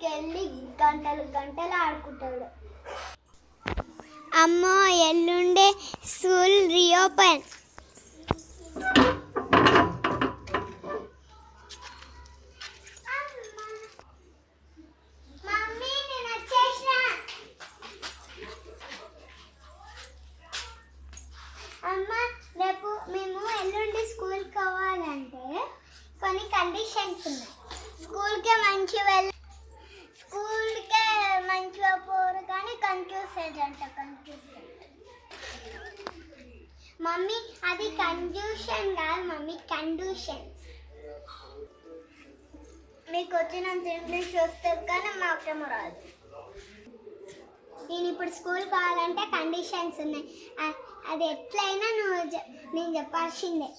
స్కూల్కి వెళ్ళి గంటలు గంటలు ఆడుకుంటాడు. అమ్మో ఎల్లుండే స్కూల్ రీఓపెన్. అమ్మ రేపు మేము ఎల్లుండి స్కూల్కి కావాలంటే కొన్ని కండిషన్స్ ఉన్నాయి. స్కూల్కే మంచిగా పోరు కానీ కన్ఫ్యూజ్ అంట. మమ్మీ అది కన్ఫ్యూషన్ కాదు మమ్మీ, కండిషన్స్. మీకు వచ్చినంత ఇంగ్లీష్ వస్తుంది కానీ మాకేమో రాదు. నేను ఇప్పుడు స్కూల్ కావాలంటే కండిషన్స్ ఉన్నాయి. అది ఎట్లయినా నేను చెప్పాల్సిందే.